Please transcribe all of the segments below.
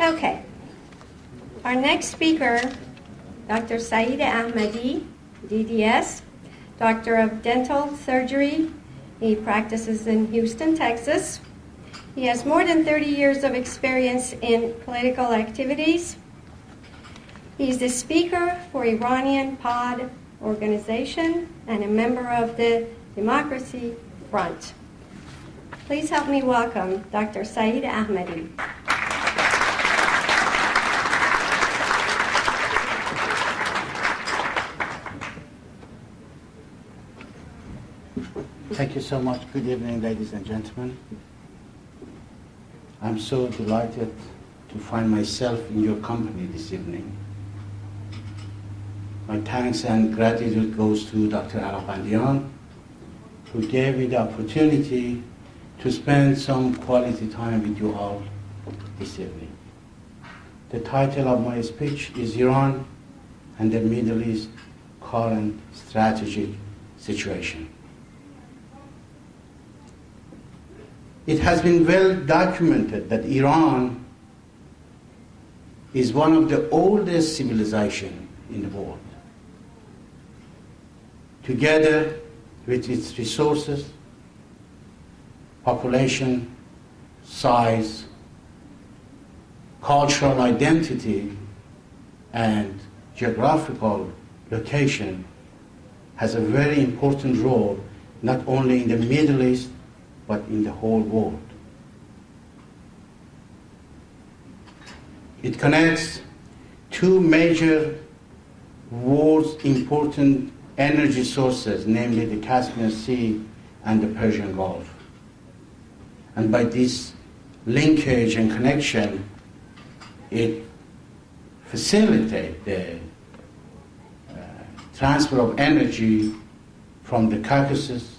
Okay. Our next speaker, Dr. Sa'id Ahmadi, DDS, Doctor of Dental Surgery. He practices in Houston, Texas. He has more than 30 years of experience in political activities. He's the speaker for Iranian Pod organization and a member of the Democracy Front. Please help me welcome Dr. Sa'id Ahmadi. Thank you so much. Good evening, ladies and gentlemen. I'm so delighted to find myself in your company this evening. My thanks and gratitude goes to Dr. Al-Bandian, who gave me the opportunity to spend some quality time with you all this evening. The title of my speech is Iran and the Middle East Current Strategic Situation. It has been well documented that Iran is one of the oldest civilizations in the world. Together with its resources, population, size, cultural identity, and geographical location, has a very important role not only in the Middle East but in the whole world. It connects two major world's important energy sources, namely the Caspian Sea and the Persian Gulf. And by this linkage and connection, it facilitates the transfer of energy from the Caucasus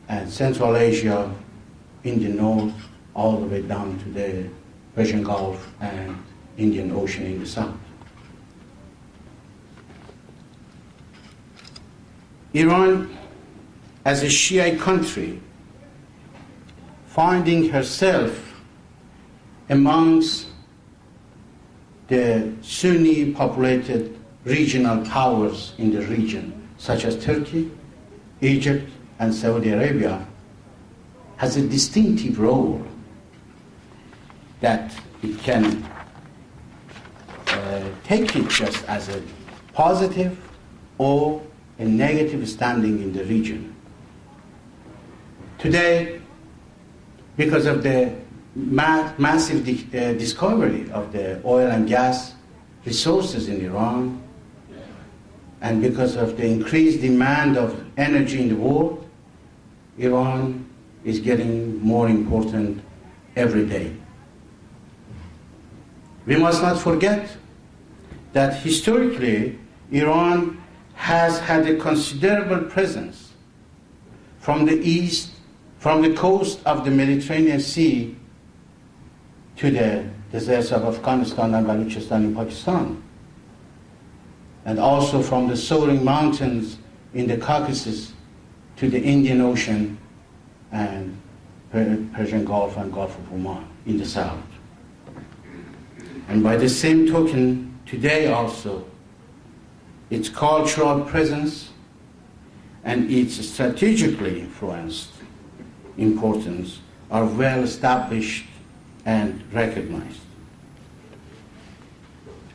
and Central Asia in the north all the way down to the Persian Gulf and Indian Ocean in the south. Iran, as a Shiite country, finding herself amongst the Sunni populated regional powers in the region, such as Turkey, Egypt, and Saudi Arabia, has a distinctive role that it can take it just as a positive or a negative standing in the region. Today, because of the massive discovery of the oil and gas resources in Iran, and because of the increased demand of energy in the world, Iran is getting more important every day. We must not forget that historically, Iran has had a considerable presence from the east, from the coast of the Mediterranean Sea to the deserts of Afghanistan and Balochistan in Pakistan, and also from the soaring mountains in the Caucasus to the Indian Ocean and Persian Gulf and Gulf of Oman in the south. And by the same token, today also, its cultural presence and its strategically influenced importance are well established and recognized.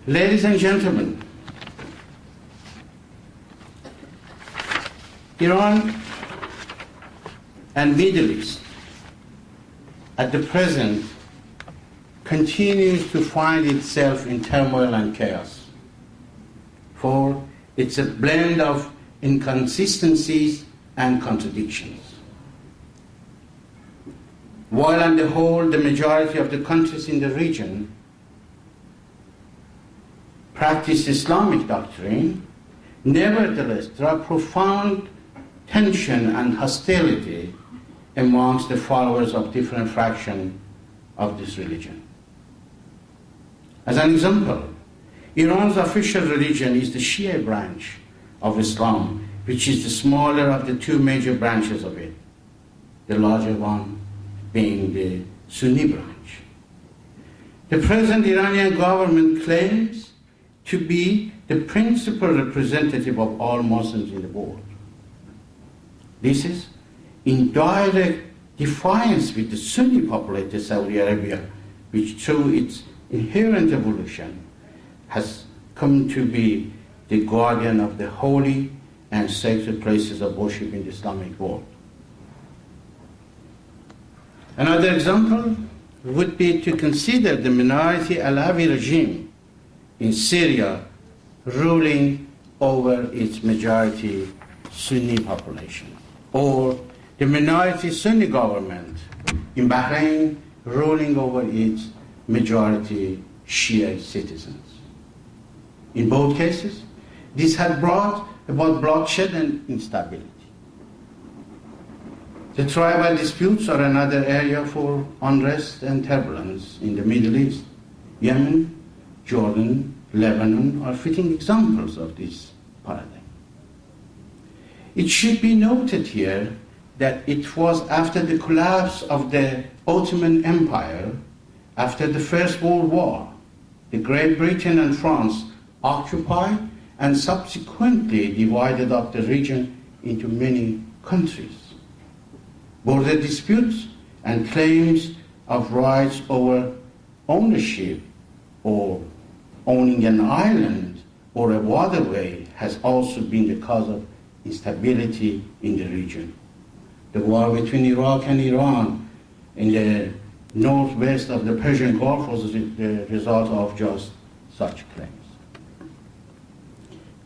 Ladies and gentlemen, Iran and Middle East at the present continues to find itself in turmoil and chaos, for it's a blend of inconsistencies and contradictions. While on the whole the majority of the countries in the region practice Islamic doctrine, nevertheless there are profound tension and hostility amongst the followers of different fractions of this religion. As an example, Iran's official religion is the Shia branch of Islam, which is the smaller of the two major branches of it, the larger one being the Sunni branch. The present Iranian government claims to be the principal representative of all Muslims in the world. This is in direct defiance with the Sunni populated Saudi Arabia, which through its inherent evolution has come to be the guardian of the holy and sacred places of worship in the Islamic world. Another example would be to consider the minority Alawi regime in Syria ruling over its majority Sunni population, or the minority Sunni government in Bahrain ruling over its majority Shia citizens. In both cases, this had brought about bloodshed and instability. The tribal disputes are another area for unrest and turbulence in the Middle East. Yemen, Jordan, Lebanon are fitting examples of this paradigm. It should be noted here that it was after the collapse of the Ottoman Empire, after the First World War, the Great Britain and France occupied and subsequently divided up the region into many countries. Border disputes and claims of rights over ownership or owning an island or a waterway has also been the cause of instability in the region. The war between Iraq and Iran in the northwest of the Persian Gulf was the result of just such claims.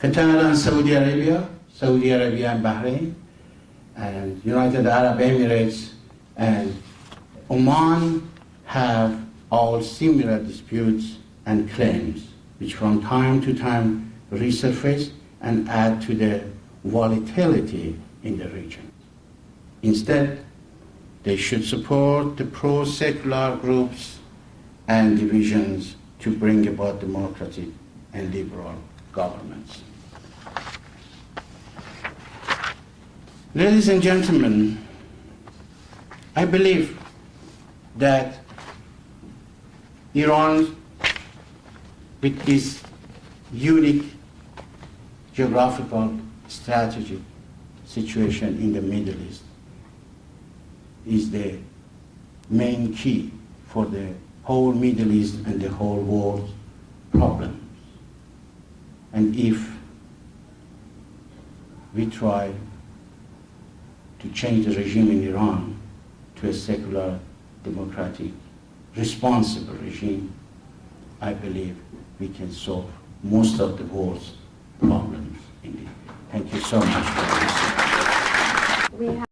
Qatar and Saudi Arabia and Bahrain, and United Arab Emirates and Oman have all similar disputes and claims, which from time to time resurface and add to the volatility in the region. Instead, they should support the pro-secular groups and divisions to bring about democratic and liberal governments. Ladies and gentlemen, I believe that Iran, with its unique geographical, strategic situation in the Middle East, is the main key for the whole Middle East and the whole world problems. And if we try to change the regime in Iran to a secular, democratic, responsible regime, I believe we can solve most of the world's problems indeed. Thank you so much for listening.